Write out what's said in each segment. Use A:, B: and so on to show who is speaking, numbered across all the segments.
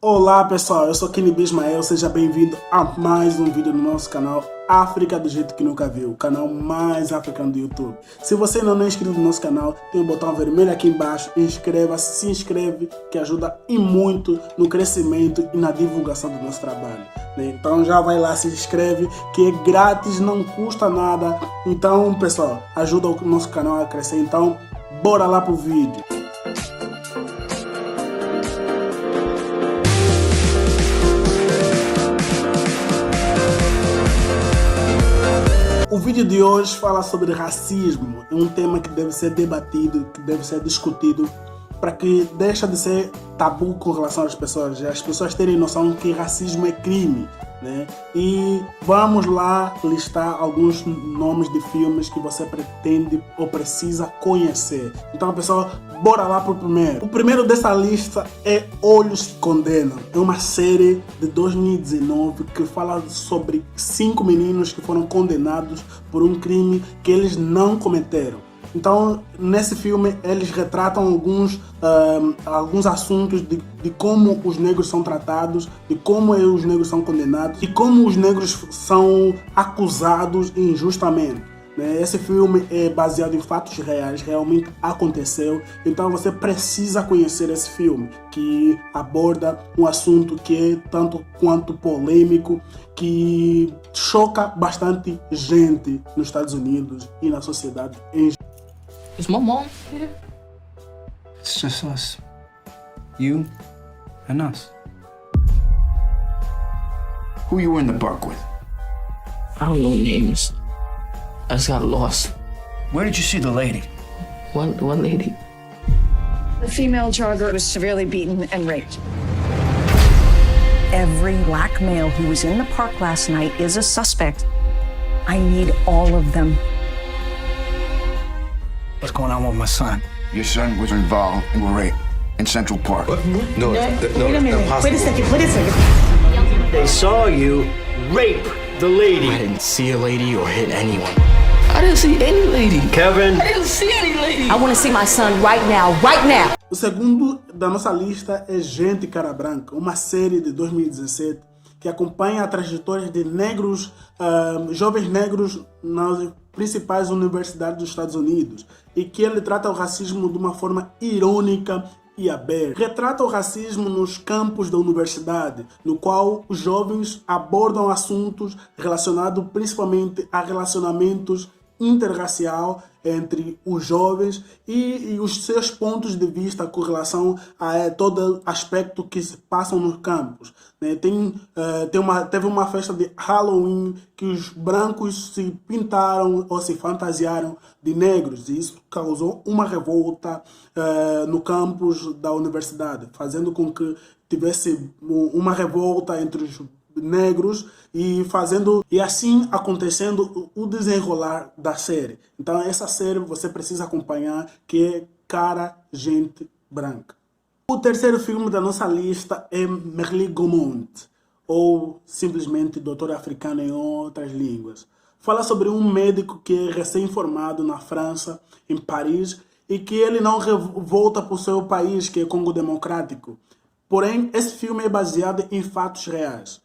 A: Olá pessoal, eu sou Kenny Bismael, seja bem-vindo a mais um vídeo no nosso canal África do Jeito Que Nunca Viu, o canal mais africano do YouTube. Se você ainda não é inscrito no nosso canal, tem um botão vermelho aqui embaixo, inscreva-se, se inscreve, que ajuda e muito no crescimento e na divulgação do nosso trabalho. Então já vai lá, se inscreve, que é grátis, não custa nada. Então pessoal, ajuda o nosso canal a crescer, então bora lá pro vídeo. O vídeo de hoje fala sobre racismo, é um tema que deve ser debatido, que deve ser discutido para que deixe de ser tabu com relação às pessoas terem noção que racismo é crime, né? E vamos lá listar alguns nomes de filmes que você pretende ou precisa conhecer. Então pessoal, bora lá pro primeiro. O primeiro dessa lista é Olhos que Condenam. É uma série de 2019 que fala sobre 5 meninos que foram condenados por um crime que eles não cometeram. Então, nesse filme, eles retratam alguns assuntos de como os negros são tratados, de como os negros são condenados e como os negros são acusados injustamente. Esse filme é baseado em fatos reais, realmente aconteceu. Então você precisa conhecer esse filme, que aborda um assunto que é tanto quanto polêmico, que choca bastante gente nos Estados Unidos e na sociedade em geral.
B: Is my mom here?
C: It's just us. You and us.
D: Who you were in the park with?
B: I don't know names. I just got lost.
D: Where did you see the lady?
B: One lady.
E: The female jogger was severely beaten and raped. Every black male who was in the park last night is a suspect. I need all of them.
C: What's going on with my son?
D: Your son was involved in a rape in Central Park.
F: What? No,
E: Wait a minute.
F: impossible.
E: Wait a second.
G: They saw you rape the lady.
B: I didn't see a lady or hit anyone. I didn't see any lady.
G: Kevin.
B: I didn't see any lady.
E: I want to see my son right now. Right now.
A: O segundo da nossa lista é Gente Cara Branca, uma série de 2017 que acompanha a trajetória de negros, jovens negros nas principais universidades dos Estados Unidos e que ele trata o racismo de uma forma irônica e aberta. Retrata o racismo nos campos da universidade, no qual os jovens abordam assuntos relacionados principalmente a relacionamentos interracial entre os jovens e os seus pontos de vista com relação a todo aspecto que se passam nos campos. Teve uma festa de Halloween que os brancos se pintaram ou se fantasiaram de negros e isso causou uma revolta no campus da universidade, fazendo com que tivesse uma revolta entre os negros e assim acontecendo o desenrolar da série. Então essa série você precisa acompanhar, que é Cara Gente Branca. O terceiro filme da nossa lista é Merli Gaumont, ou simplesmente Doutor Africano em outras línguas. Fala sobre um médico que é recém-formado na França, em Paris, e que ele não volta para o seu país, que é Congo Democrático. Porém, esse filme é baseado em fatos reais.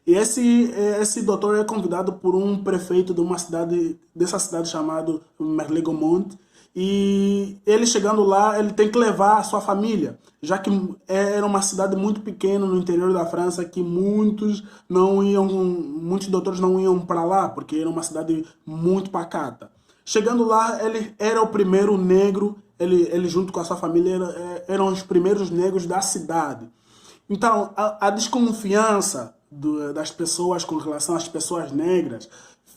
A: E esse doutor é convidado por um prefeito de dessa cidade chamado Merli Gaumont, e ele chegando lá, ele tem que levar a sua família, já que era uma cidade muito pequena no interior da França, que muitos doutores não iam para lá, porque era uma cidade muito pacata. Chegando lá, ele era o primeiro negro, ele junto com a sua família eram os primeiros negros da cidade. Então, a desconfiança das pessoas com relação às pessoas negras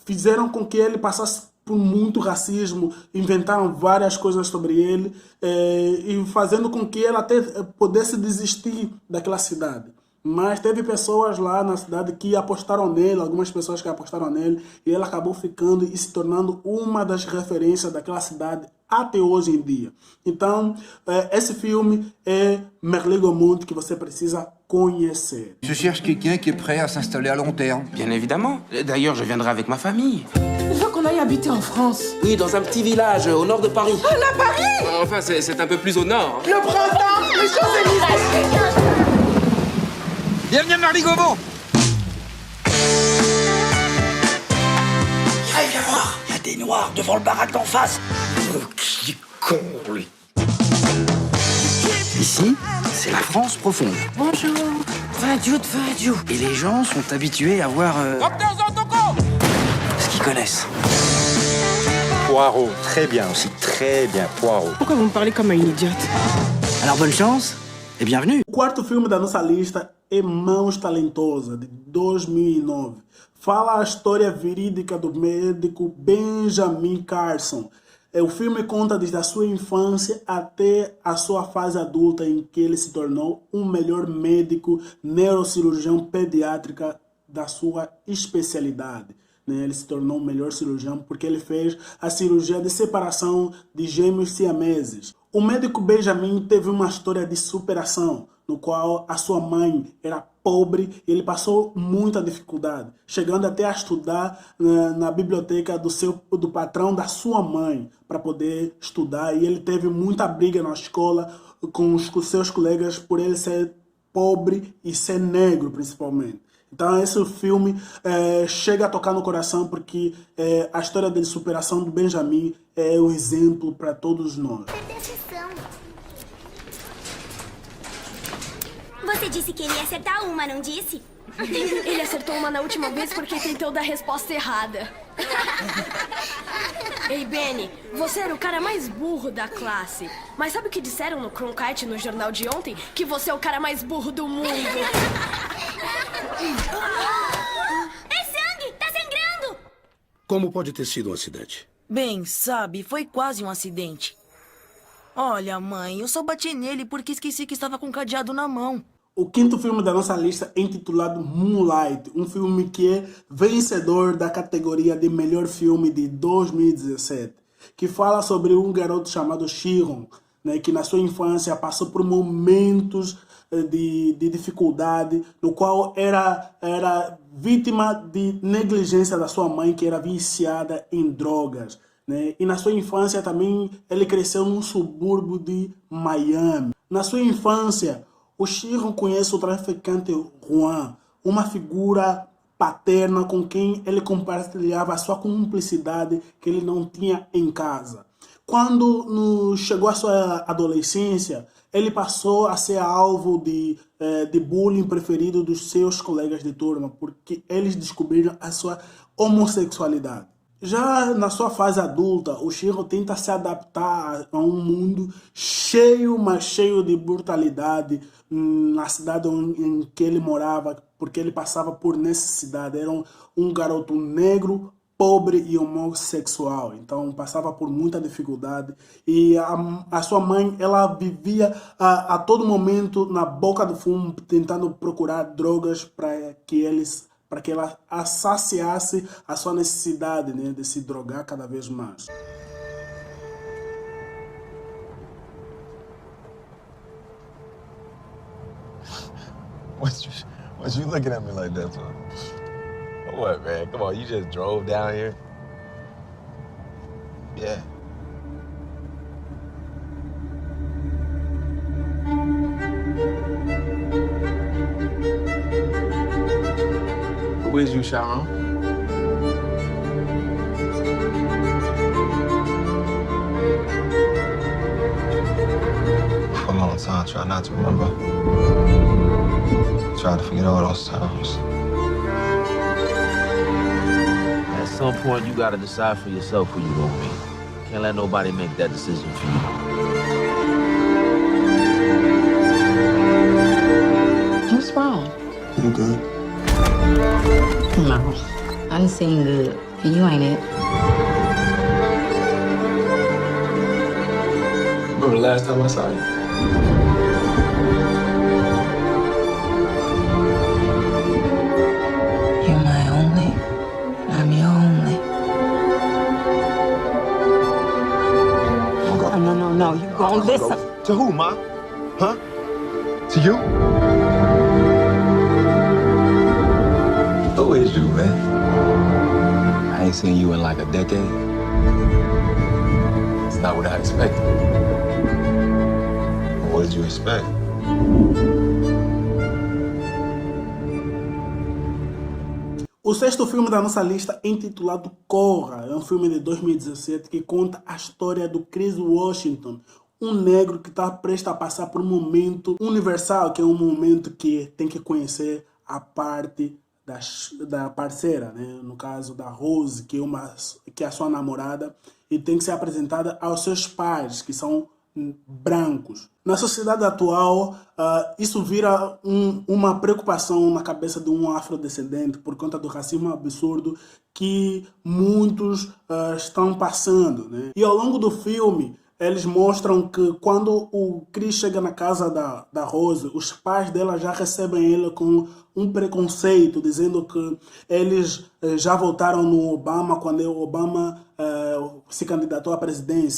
A: fizeram com que ele passasse por muito racismo, inventaram várias coisas sobre ele e fazendo com que ele até pudesse desistir daquela cidade. Mas teve pessoas lá na cidade que apostaram nele, algumas pessoas que apostaram nele, e ele acabou ficando e se tornando uma das referências daquela cidade até hoje em dia. Então, esse filme é Merli Gaumont que você precisa conhecer.
D: Je cherche quelqu'un qui est prêt à s'installer à long terme.
H: Bien évidemment. D'ailleurs, je viendrai avec ma famille.
I: Il faut qu'on aille habiter en France.
H: Oui, dans un petit village au nord de Paris.
I: Ah, là, Paris!
H: Enfin, c'est un peu plus au nord.
I: Le printemps, les Champs-Élysées.
F: Bienvenue à Marly-Gaumont.
G: Allez, viens voir. Il y a des noirs devant le baraque d'en face. Oh, qui est con, lui. Ici, c'est la France profonde.
I: Bonjour. Vadio.
G: Et les gens sont habitués à voir ce qu'ils connaissent.
F: Poirot, très bien aussi, très bien, Poirot.
I: Pourquoi vous me parlez comme une idiote?
G: Alors bonne chance et bienvenue.
A: O quarto filme da nossa lista é Mãos Talentosas, de 2009. Fala a história verídica do médico Benjamin Carson. O filme conta desde a sua infância até a sua fase adulta, em que ele se tornou um melhor médico neurocirurgião pediátrica da sua especialidade. Ele se tornou o melhor cirurgião porque ele fez a cirurgia de separação de gêmeos siameses. O médico Benjamin teve uma história de superação, no qual a sua mãe era pobre e ele passou muita dificuldade, chegando até a estudar na biblioteca do patrão da sua mãe para poder estudar. E ele teve muita briga na escola com os seus colegas por ele ser pobre e ser negro, principalmente. Então esse filme chega a tocar no coração porque a história de superação do Benjamin é um exemplo para todos nós.
J: Você disse que ele ia acertar uma, não disse?
I: Ele acertou uma na última vez porque tentou dar a resposta errada. Ei, Benny, você era o cara mais burro da classe. Mas sabe o que disseram no Cronkite no jornal de ontem? Que você é o cara mais burro do mundo.
J: É sangue! Tá sangrando!
K: Como pode ter sido um acidente?
L: Bem, sabe, foi quase um acidente. Olha, mãe, eu só bati nele porque esqueci que estava com o cadeado na mão.
A: O quinto filme da nossa lista é intitulado Moonlight, um filme que é vencedor da categoria de melhor filme de 2017, que fala sobre um garoto chamado Shiron, que na sua infância passou por momentos de dificuldade, no qual era vítima de negligência da sua mãe, que era viciada em drogas. E na sua infância também ele cresceu num subúrbio de Miami. Na sua infância, o Shiron conhece o traficante Juan, uma figura paterna com quem ele compartilhava a sua cumplicidade que ele não tinha em casa. Quando chegou a sua adolescência, ele passou a ser alvo de bullying preferido dos seus colegas de turma, porque eles descobriram a sua homossexualidade. Já na sua fase adulta, o Shiron tenta se adaptar a um mundo cheio de brutalidade na cidade em que ele morava, porque ele passava por necessidade. Era um garoto negro, pobre e homossexual, então passava por muita dificuldade. E a sua mãe, ela vivia a todo momento na boca do fumo, tentando procurar drogas para que ela saciasse a sua necessidade, de se drogar cada vez mais.
M: What you looking at me like that for? What, man? Come on, you just drove down here? Yeah.
B: Who is you, Sharon?
M: For a long time, try not to remember. Try to forget all those times.
N: At some point, you gotta decide for yourself who you gonna be. Can't let nobody make that decision for you.
O: What's wrong?
M: I'm good.
O: No, I done seen good. And you ain't it.
B: Remember the last time I saw you?
O: You're my only. I'm your only. No. You gon' listen.
M: To who, Ma? Huh? To you? Who is you, man? I ain't seen you in like a decade. It's not what I expected. What did you expect?
A: O sexto filme da nossa lista é intitulado Corra. É um filme de 2017 que conta a história do Chris Washington, um negro que está prestes a passar por um momento universal, que é um momento que tem que conhecer a parte da parceira, né? No caso da Rose, que é a sua namorada, e tem que ser apresentada aos seus pais, que são brancos. Na sociedade atual, isso vira uma preocupação na cabeça de um afrodescendente por conta do racismo absurdo que muitos estão passando, né? E ao longo do filme, eles mostram que quando o Chris chega na casa da Rose, os pais dela já recebem ele com um preconceito, dizendo que eles já votaram no Obama quando o Obama se candidatou à presidência.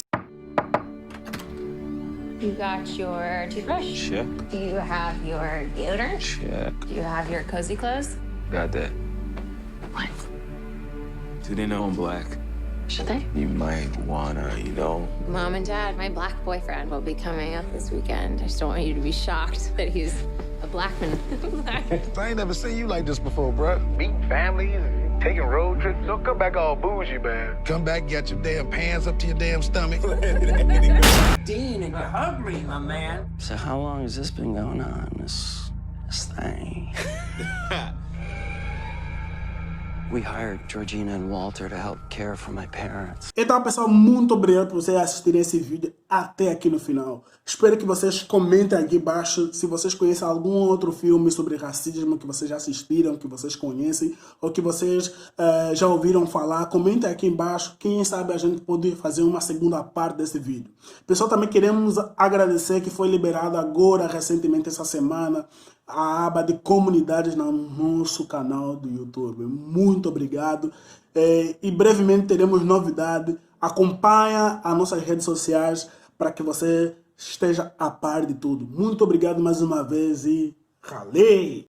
O: You got your toothbrush?
N: Check.
O: Do you have your deodorant?
N: Check.
O: Do you have your cozy clothes?
N: Got that.
O: What?
N: Do they know I'm black?
O: Should they?
N: You might wanna,
O: Mom and Dad, my black boyfriend will be coming up this weekend. I just don't want you to be shocked that he's a black man.
M: I ain't never seen you like this before, bruh. Meeting families and taking road trips. Don't come back all bougie, man. Come back, got your damn pants up to your damn stomach.
G: Dean, and you hungry, my man.
B: So how long has this been going on, this thing? We hired Georgina and Walter to help care for my parents.
A: Então, pessoal, muito obrigado por vocês assistirem esse vídeo até aqui no final. Espero que vocês comentem aqui embaixo se vocês conhecem algum outro filme sobre racismo que vocês já assistiram, que vocês conhecem, ou que vocês já ouviram falar. Comentem aqui embaixo. Quem sabe a gente pode fazer uma segunda parte desse vídeo. Pessoal, também queremos agradecer que foi liberado agora, recentemente, essa semana, a aba de comunidades no nosso canal do YouTube. Muito obrigado. E brevemente teremos novidade. Acompanha as nossas redes sociais para que você esteja a par de tudo. Muito obrigado mais uma vez e ralei!